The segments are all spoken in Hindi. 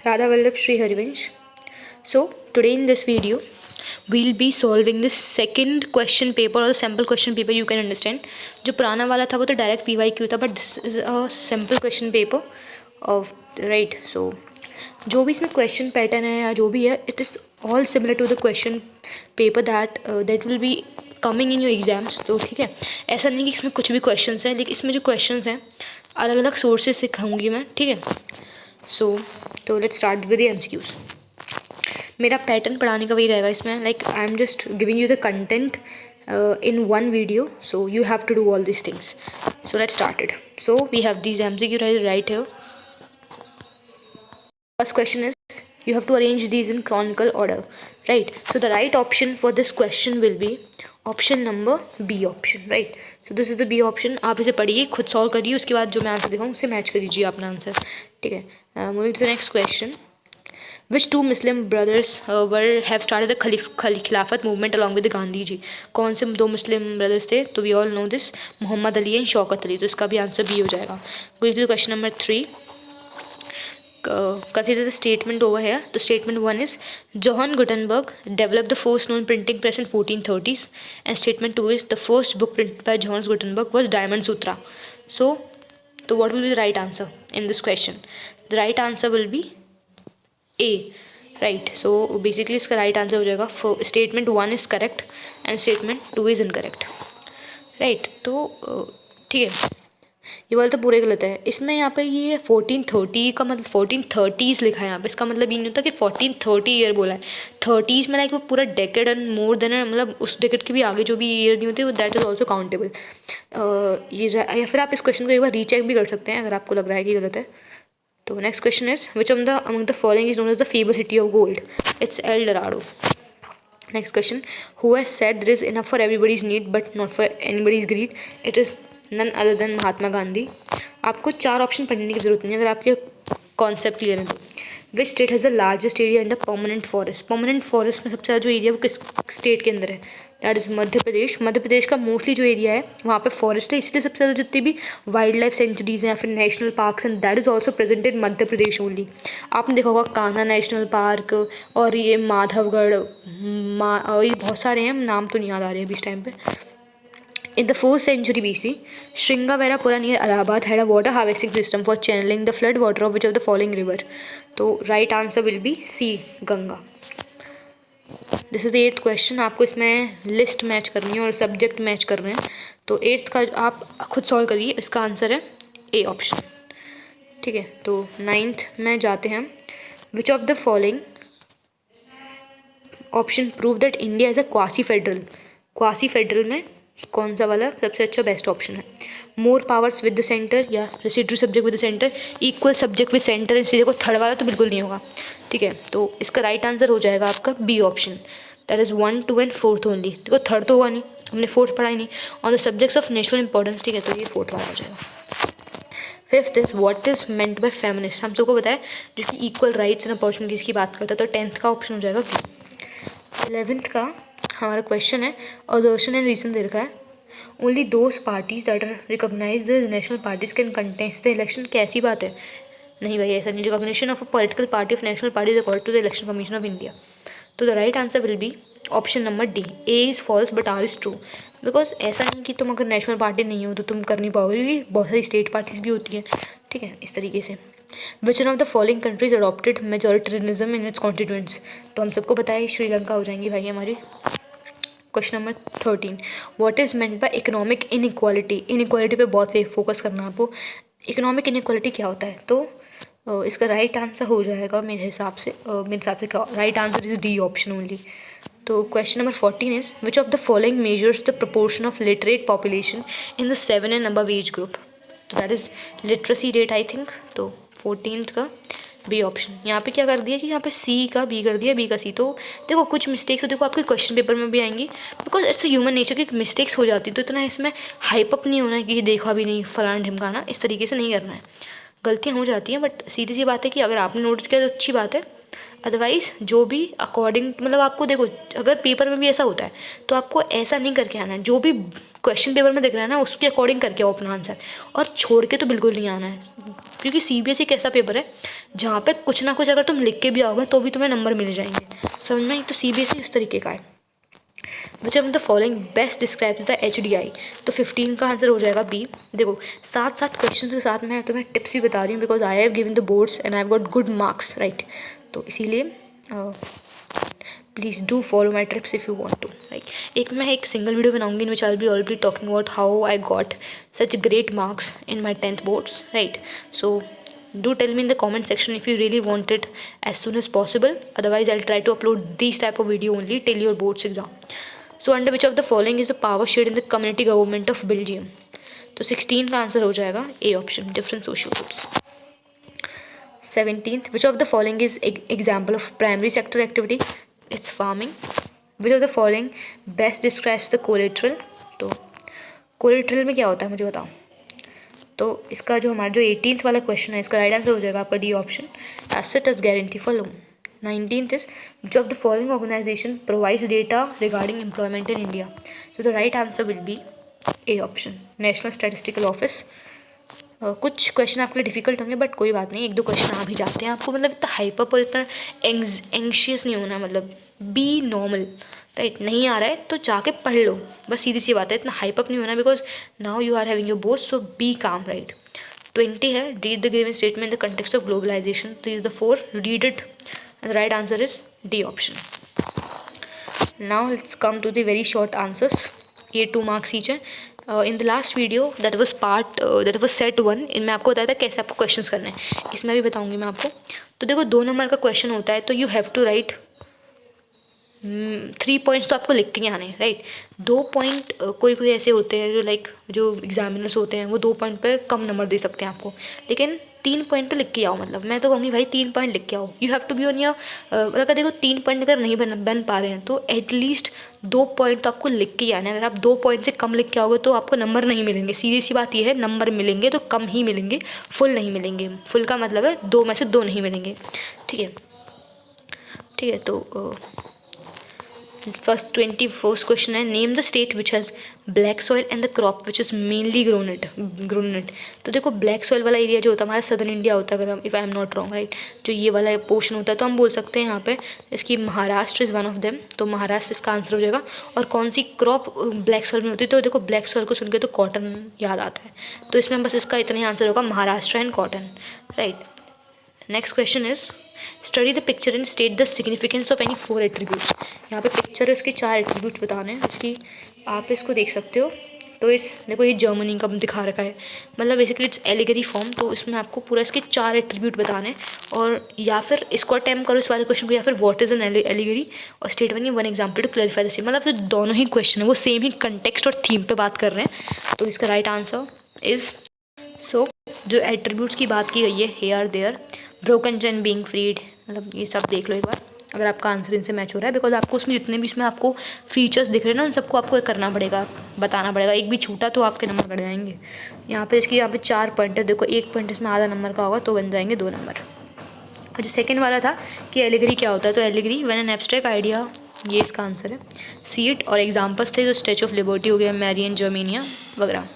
Radha Vallabh Sri Harivansh. So today in this video we'll be solving this second question paper or sample question paper. You can understand जो पुराना वाला था वो तो डायरेक्ट PYQ था, but this is a sample question paper of right. So जो भी इसमें क्वेश्चन पैटर्न है या जो भी है, it is all similar to the question paper that will be coming in your exams. तो ठीक है, ऐसा नहीं कि इसमें कुछ भी क्वेश्चंस हैं, लेकिन इसमें जो क्वेश्चंस हैं अलग अलग सोर्सेज से खाऊंगी मैं. ठीक है, तो let's start with the MCQs. मेरा पैटर्न पढ़ाने का वही रहेगा इसमें, like I am just giving you the content in one video, so you have to do all these things. So let's start it. So we have these MCQ right here. First question is, you have to arrange these in chronicle order, right? So the right option for this question will be option number B option, right? So this is the B option. आप इसे पढ़िए, खुद सॉल्व करिए, उसके बाद जो मैं आंसर दिखाऊँ उससे मैच कर दीजिए अपना आंसर. ठीक है, moving to the next question. Which two Muslim brothers have started the Khilafat movement along with Gandhi ji? कौन से दो मुस्लिम ब्रदर्स थे? तो we all know this, Mohammad Ali and Shaukat Ali. तो इसका भी आंसर बी हो जाएगा. Going to question number 3. Consider the statement over here. तो statement 1 is Johann Gutenberg developed the first known printing press in 1430s, and statement 2 is the first book printed by Johann Gutenberg was Diamond Sutra. So what will be the right answer in this question? The right answer will be A, right? So basically इसका right answer हो जाएगा statement 1 is correct and statement 2 is incorrect, right? तो ठीक है, ये वाला तो पूरे गलत है. इसमें यहाँ पे ये 1430 का मतलब 1430s लिखा है यहाँ पे. इसका मतलब ये नहीं होता कि 1430 ईयर बोला है. 30s में लाइक वो पूरा डेकेड एंड मोर देन, मतलब उस डेकेड के भी आगे जो भी ईयर नहीं होते वो दैट इज़ ऑल्सो काउंटेबल. ये या फिर आप इस क्वेश्चन को एक बार रीचेक भी कर सकते हैं अगर आपको लग रहा है कि गलत है. तो next question is which among the following is known as the famous city of gold? It's El Dorado. Next question, who has said there is enough for everybody's need but not for anybody's greed? It is none other than Mahatma Gandhi. आपको 4 ऑप्शन पढ़ने की जरूरत नहीं है अगर आपके कॉन्सेप्ट क्लियर है. Which state has the largest area under permanent forest? Permanent forest में सबसे ज़्यादा जो एरिया वो किस स्टेट के अंदर है? That is Madhya Pradesh. मध्य प्रदेश का मोस्टली जो एरिया है वहाँ पे फॉरेस्ट है, इसलिए सबसे ज़्यादा जितनी भी वाइल्ड लाइफ सेंचुरीज हैं या फिर national parks and that is also present in Madhya Pradesh only. आपने देखा होगा कान्हा नेशनल पार्क और ये माधवगढ़, और ये बहुत सारे हैं, नाम तो नहीं याद आ रहे अभी इस टाइम पे. In the 4th century BC, Sringavera near Allahabad had a water harvesting system for channeling the flood water of which of the following river? तो right answer will be C, Ganga. This is the 8th question. आपको इसमें लिस्ट मैच करनी है और सब्जेक्ट मैच करने हैं. तो 8th का आप खुद सॉल्व करिए, इसका आंसर है A ऑप्शन. ठीक है, तो 9th में जाते हैं. विच of the following option prove that India is a quasi federal? Quasi federal में कौन सा वाला सबसे अच्छा बेस्ट ऑप्शन है? मोर पावर्स विद द सेंटर या residue subject with the centre, equal subject with centre. इसलिए देखो थर्ड वाला तो बिल्कुल नहीं होगा. ठीक है, तो इसका राइट आंसर हो जाएगा आपका B option. That is 1, 2 and 4th only. देखो थर्ड तो होगा नहीं, हमने 4th पढ़ा ही नहीं. On the subjects of national importance, ठीक है, तो ये 4th वाला हो जाएगा. 5th is what is meant by feminist? हम सबको बताया जो कि इक्वल राइट्स एंड अपॉर्चुनिटीज़ की बात करता है, तो 10th का ऑप्शन हो जाएगा बी. 11th का हमारा क्वेश्चन है असर्शन एंड रीजन दे रखा है. Only those parties that are recognize the national parties can contest the election. कैसी बात है? नहीं भाई, ऐसा नहीं. Recognition of a political party of national parties according to the election commission of India. तो the right answer will be option number D, A is false but R is true. Because ऐसा नहीं कि तुम अगर नेशनल पार्टी नहीं हो तो तुम कर नहीं पाओगे, क्योंकि बहुत सारी स्टेट पार्टीज भी होती हैं. ठीक है, इस तरीके से. Which one of the following countries adopted majoritarianism in its constituents? तो हम सबको बताया श्रीलंका हो जाएंगी भाई हमारी. Question number 13, what is meant by economic inequality? Inequality पे बहुत फोकस करना है आपको. इकोनॉमिक इनइक्वालिटी क्या होता है? तो इसका राइट आंसर हो जाएगा मेरे हिसाब से क्या right answer is D option only. तो question number 14 is which of the following measures the proportion of literate population in the 7 and above age group? तो that is literacy rate I think. तो 14th का बी ऑप्शन. यहाँ पे क्या कर दिया कि यहाँ पे सी का बी कर दिया, बी का सी. तो देखो कुछ मिस्टेक्स तो देखो आपके क्वेश्चन पेपर में भी आएंगी, बिकॉज इट्स ह्यूमन नेचर की मिस्टेक्स हो जाती है. तो इतना इसमें हाइप अप नहीं होना है कि देखा भी नहीं फलाना ढिमकाना, इस तरीके से नहीं करना है. गलतियाँ हो जाती हैं, बट सीधी सी बात है कि अगर आपने नोटिस किया तो अच्छी बात है. अदरवाइज़ जो भी अकॉर्डिंग, मतलब आपको देखो अगर पेपर में भी ऐसा होता है तो आपको ऐसा नहीं करके आना है. जो भी क्वेश्चन पेपर में दिख रहा है ना उसके अकॉर्डिंग करके आओ अपना आंसर, और छोड़ के तो बिल्कुल नहीं आना है, क्योंकि सीबीएसई एक ऐसा पेपर है जहाँ पे कुछ ना कुछ अगर तुम लिख के भी आओगे तो भी तुम्हें नंबर मिल जाएंगे, समझ में आई। तो सीबीएसई इस तरीके का है। विच of the following best describes the HDI, तो 15 का आंसर हो जाएगा बी। देखो साथ साथ क्वेश्चन के साथ मैं तुम्हें टिप्स भी बता रही हूँ, because I have given the boards and I have got good marks, right. तो इसीलिए please do follow my trips if you want to, right. मैं एक सिंगल वीडियो बनाऊंगी in which I will be talking about how I got such great marks in my 10th boards, right. So do tell me in the comment section if you really want it as soon as possible, otherwise I'll try to upload these type of video only till your boards exam. So under which of the following is the power shared in the community government of Belgium, तो 16 का आंसर हो जाएगा A option, different social groups. 17th, which of the following is example of primary sector activity, it's farming. Which of the following best describes the collateral, तो collateral में क्या होता है मुझे बताओ। तो इसका जो हमारा जो 18th वाला क्वेश्चन है इसका राइट आंसर हो जाएगा आपका D option, asset as guarantee for loan. 19th is which of the following organization provides data regarding employment in India, so the right answer will be A option, national statistical office. कुछ क्वेश्चन आपके लिए डिफिकल्ट होंगे बट कोई बात नहीं, एक दो क्वेश्चन आ भी जाते हैं आपको, मतलब इतना हाइपर और इतना एंग्शियस नहीं होना, मतलब बी नॉर्मल, राइट। नहीं आ रहा है तो जाके पढ़ लो, बस सीधी सी बात है, इतना हाइप अप नहीं होना, because now you are having your board, so be calm, right. 20 है read the given statement in the context of globalization, तो is the 4 read it, and the right answer is D option. Now let's come to the very short answers, ये 2 marks each है। In the last video that was set 1, इनमें आपको बताया था कैसे आपको क्वेश्चंस करने हैं, इसमें भी बताऊंगी मैं आपको। तो देखो 2 नंबर का क्वेश्चन होता है तो you have to write 3 points तो आपको लिख के आने हैं, राइट। 2 पॉइंट कोई ऐसे होते हैं जो एग्जामिनर्स होते हैं वो 2 पॉइंट पे कम नंबर दे सकते हैं आपको, लेकिन 3 पॉइंट तो लिख के आओ, मतलब मैं तो कहूँगी भाई 3 पॉइंट लिख के आओ। You have to be on your, अगर देखो 3 पॉइंट अगर नहीं बन पा रहे हैं तो एटलीस्ट 2 पॉइंट तो आपको लिख के ही आना है। अगर आप 2 पॉइंट से कम लिख के आओगे तो आपको नंबर नहीं मिलेंगे, सीधी सी बात ये है, नंबर मिलेंगे तो कम ही मिलेंगे, फुल नहीं मिलेंगे। फुल का मतलब है 2 में से 2 नहीं मिलेंगे, ठीक है। तो फर्स्ट 21st क्वेश्चन है name the state which has black soil and the crop which is mainly grown it. तो देखो ब्लैक सॉइल वाला एरिया जो होता है हमारा सदर्न इंडिया होता है, अगर if I am not wrong, right. जो ये वाला पोर्शन होता है तो हम बोल सकते हैं यहाँ पे इसकी Maharashtra is one of them, तो महाराष्ट्र इसका आंसर हो जाएगा। और कौन सी क्रॉप ब्लैक सॉइल में होती है, तो देखो ब्लैक सॉइल को सुन के तो कॉटन याद आता है, तो इसमें बस इसका इतना ही आंसर होगा, Maharashtra and cotton, right. Next question is study the picture and state the significance of any 4 attributes. यहाँ पे पिक्चर है, उसके 4 एट्रीब्यूट्स बताने हैं इसकी, आप इसको देख सकते हो। तो इट्स देखो ये जर्मनी का दिखा रखा है, मतलब बेसिकली इट्स एलिगरी फॉर्म, तो इसमें आपको पूरा इसके 4 एट्रीब्यूट बताने हैं, और या फिर इसको अटैम्प्ट करो इस वाले क्वेश्चन को, या फिर व्हाट इज़ एन एलिगरी और state one example to clarify the same, मतलब जो दोनों ही क्वेश्चन है वो सेम ही कंटेक्स्ट और थीम पे बात कर रहे हैं। तो इसका राइट आंसर इज़, सो जो एट्रीब्यूट्स की बात की गई है, here there broken chain being freed, मतलब ये सब देख लो एक बार अगर आपका आंसर इनसे मैच हो रहा है, बिकॉज आपको उसमें जितने भी इसमें आपको फीचर्स दिख रहे हैं ना उन सबको आपको करना पड़ेगा, बताना पड़ेगा, एक भी छूटा तो आपके नंबर कट जाएंगे। यहाँ पे 4 पॉइंट है, देखो 1 पॉइंट इसमें आधा नंबर का होगा तो बन जाएंगे 2 नंबर। और जो सेकेंड वाला था कि एलिगरी क्या होता है, तो allegory when an abstract idea, ये इसका आंसर है सी इट, और एग्जाम्पल्स थे जो स्टैच्यू ऑफ लिबर्टी हो गया, मैरियन जर्मेनिया वगैरह।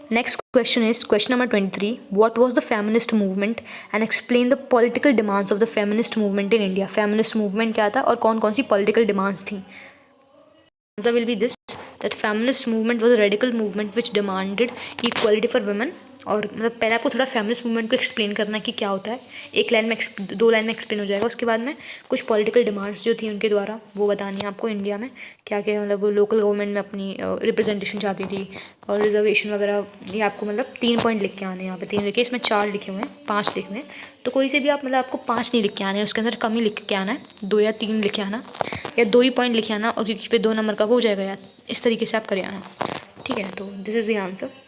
Next question is question number 23. What was the feminist movement and explain the political demands of the feminist movement in India. Feminist movement क्या था और कौन कौन सी political demands थी? Answer will be this, that feminist movement was a radical movement which demanded equality for women. और मतलब पहले आपको थोड़ा फेमिनिस्ट मूवमेंट को एक्सप्लेन करना है कि क्या होता है, 2 लाइन में एक्सप्लेन हो जाएगा। उसके बाद में कुछ पॉलिटिकल डिमांड्स जो थी उनके द्वारा वो बतानी है आपको, इंडिया में क्या क्या मतलब लोकल गवर्नमेंट में अपनी रिप्रेजेंटेशन चाहती थी और रिजर्वेशन वगैरह, ये आपको मतलब 3 पॉइंट लिख के आने हैं। यहाँ पे 3 लिखे, इसमें 4 लिखे हुए हैं, 5 लिखे हुए हैं, तो कोई से भी आप मतलब आपको 5 नहीं लिख के आने हैं, उसके अंदर कम ही लिख के आना है, 2 या 3 लिखे आना, या 2 ही पॉइंट लिखे आना, और क्योंकि फिर 2 नंबर का हो जाएगा यार, इस तरीके से आप करे आना, ठीक है। तो this is the answer.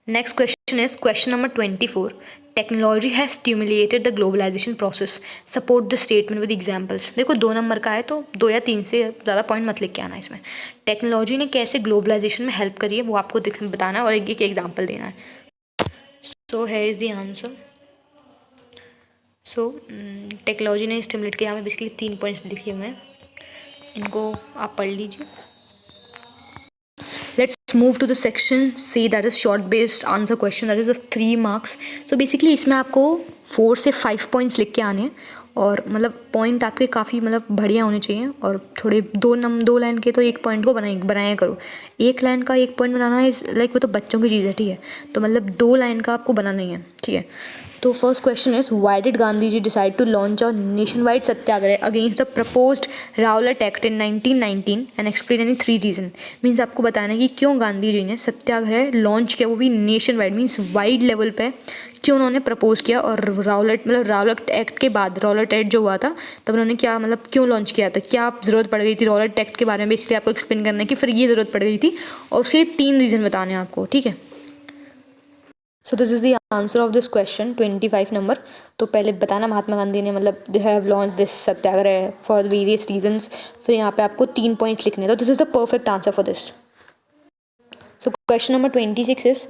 Next question is question number 24. Technology has stimulated the globalisation process, support the statement with examples. देखो 2 नंबर का है तो 2 या 3 से ज़्यादा पॉइंट मत लिख के आना है इसमें। टेक्नोलॉजी ने कैसे ग्लोबलाइजेशन में हेल्प करी है वो आपको बताना है और एक एग्जाम्पल देना है। सो है is the answer. So technology ने स्टिमुलेट किया, हमें बेसिकली 3 पॉइंट्स लिखे हुए हैं, इनको आप पढ़ लीजिए। move to the section C, that is short based answer question, that is of 3 marks. So basically इसमें आपको 4 से 5 पॉइंट्स लिख के आने हैं और मतलब पॉइंट आपके काफ़ी मतलब बढ़िया होने चाहिए और थोड़े 2 लाइन के तो एक पॉइंट को बनाया करो. एक लाइन का एक पॉइंट बनाना इज लाइक वो तो बच्चों की चीज़ है, ठीक है. तो मतलब 2 लाइन का आपको बनाना ही है, ठीक है. तो first question is why did Gandhi ji decide to launch a nation wide satyagraha against the proposed Rowlatt Act in 1919 and explain any 3 reason. Means आपको बताना है कि क्यों गांधी जी ने सत्याग्रह लॉन्च किया, वो भी nation wide means wide level पे क्यों उन्होंने प्रपोज किया. और राउलेट एक्ट के बाद, राउलेट एक्ट जो हुआ था तब उन्होंने क्या मतलब क्यों लॉन्च किया था, क्या ज़रूरत पड़ गई थी राउलेट एक्ट के बारे में बेसिकली आपको एक्सप्लेन करना है कि फिर ये ज़रूरत पड़ गई थी और उसके 3 रीज़न बताने हैं आपको, ठीक है. So this is the answer of this question 25 number. तो पहले बताना महात्मा गांधी ने मतलब they have launch this Satyagraha for various reasons. फिर यहाँ पे आपको 3 पॉइंट्स लिखने हैं. तो this is the perfect answer for this. So question number 26 is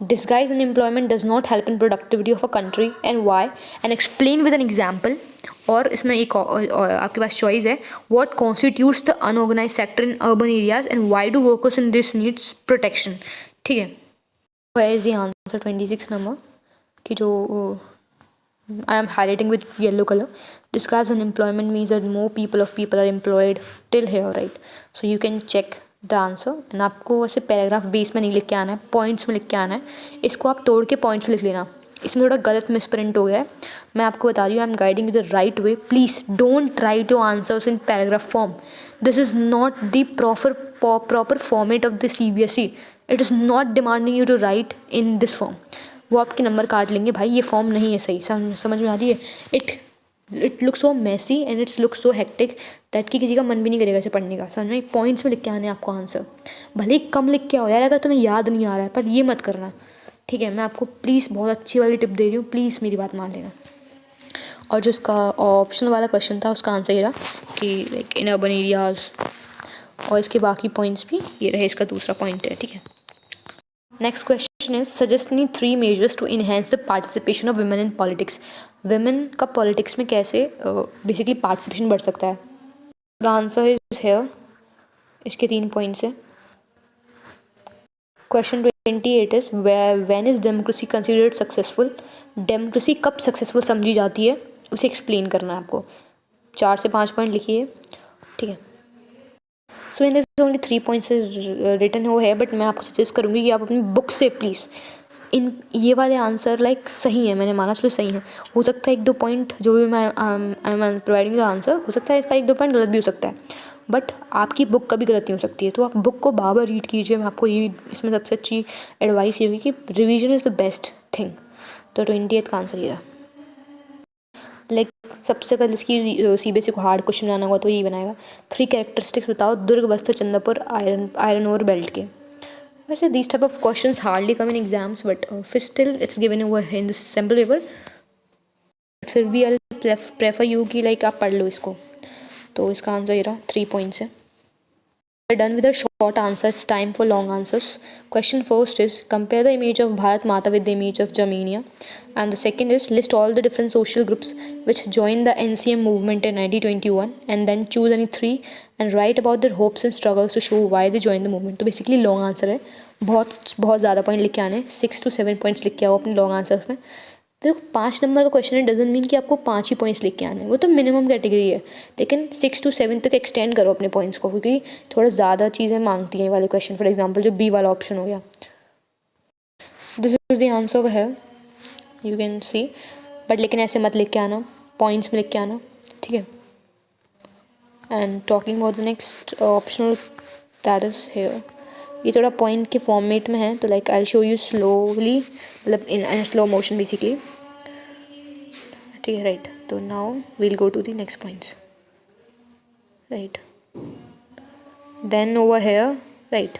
disguise unemployment does not help in productivity of a country and why, and explain with an example. और इसमें एक और आपके पास चॉइस है what constitutes the unorganized sector in urban areas and why do workers in this needs protection. ठीक है. Where is the answer 26 number कि जो I am highlighting with yellow color. Disguise unemployment means that more people are employed till here, right? So you can check the answer and आपको वैसे पैराग्राफ बेस में नहीं लिख के आना है, पॉइंट्स में लिख के आना है. इसको आप तोड़ के पॉइंट्स में लिख लेना. इसमें थोड़ा गलत मिसप्रिंट हो गया है, मैं आपको बता रही हूँ. I am guiding you the right way. Please don't write your answers in paragraph form. This is not the proper format of the CBSE. It is not demanding you to write in this form. वो आपके नंबर काट लेंगे भाई. ये फॉर्म नहीं है सही. समझ में आ रही है. It looks so messy and it's looks so hectic that कि किसी का मन भी नहीं करेगा इसे पढ़ने का. समझ में. पॉइंट्स में लिख के आने आपको आंसर. भले ही कम लिख के आओ यार अगर तुम्हें याद नहीं आ रहा है, पर ये मत करना, ठीक है. मैं आपको प्लीज़ बहुत अच्छी वाली टिप दे रही हूँ, प्लीज़ मेरी बात मान लेना. और जो इसका ऑप्शन वाला क्वेश्चन था उसका आंसर ये रहा कि लाइक इन अर्बन एरियाज़, और इसके बाकी पॉइंट्स भी ये रहे. इसका दूसरा पॉइंट है, ठीक है. Next question is suggest any 3 measures to enhance the participation of women in politics. Women का पॉलिटिक्स में कैसे बेसिकली पार्टिसिपेशन बढ़ सकता है. The answer is here. इसके 3 पॉइंट्स हैं. Question 28 is when is democracy considered successful. Democracy कब सक्सेसफुल समझी जाती है उसे एक्सप्लेन करना है आपको. 4 से 5 पॉइंट लिखिए, ठीक है. So in this only 3 points written हो है, बट मैं आपको सजेस्ट करूँगी कि आप अपनी बुक से प्लीज़ इन ये वाले आंसर लाइक सही है, मैंने माना चलो सही है. हो सकता है 1-2 पॉइंट जो भी मैं I am providing the answer, हो सकता है इसका 1-2 पॉइंट गलत भी हो सकता है, बट आपकी बुक का भी गलती हो सकती है. तो आप बुक को बार बार रीड कीजिए. मैं आपको ये इसमें सबसे अच्छी एडवाइस ये होगी कि revision is the best thing. तो 28 का आंसर ये रहा. लाइक सबसे अगर इसकी CBSE को हार्ड क्वेश्चन बनाना होगा तो ये बनाएगा 3 कैरेक्टरिस्टिक्स बताओ Durg Bastar Chandrapur iron ore belt के. वैसे these type of questions hardly come in exams, but still it's given over in this sample paper. फिर भी I'll prefer you कि like आप पढ़ लो इसको. तो इसका आंसर ये रहा. 3 पॉइंट्स है. We're done with the short answers. Time for long answers. Question first is compare the image of Bharat Mata with the image of Jamania. And the second is list all the different social groups which joined the NCM movement in 1921 and then choose any 3 and write about their hopes and struggles to show why they joined the movement. तो basically long answer है. बहुत ज़्यादा पॉइंट लिख के आने. 6 to 7 पॉइंट्स लिख के आओ अपने लॉन्ग आंसर्स में. तो 5 नंबर का क्वेश्चन है, डजन मीन कि आपको 5 ही पॉइंट्स लिख के आने हैं. वो तो मिनिमम कैटेगरी है, लेकिन 6 to 7 तक एक्सटेंड करो अपने पॉइंट्स को, क्योंकि थोड़ा ज़्यादा चीज़ें मांगती हैं वाले क्वेश्चन. फॉर एग्जांपल जो B वाला ऑप्शन हो गया. दिस इज़ द आंसर है, यू कैन सी. बट लेकिन ऐसे मत लिख के आना, पॉइंट्स में लिख के आना, ठीक है. And talking about the next optional that is here. ये थोड़ा पॉइंट के फॉर्मेट में है, तो like I show you slowly, मतलब इन स्लो मोशन बेसिकली, ठीक है. राइट. तो now we'll go to the next points. Right. Then over here, right.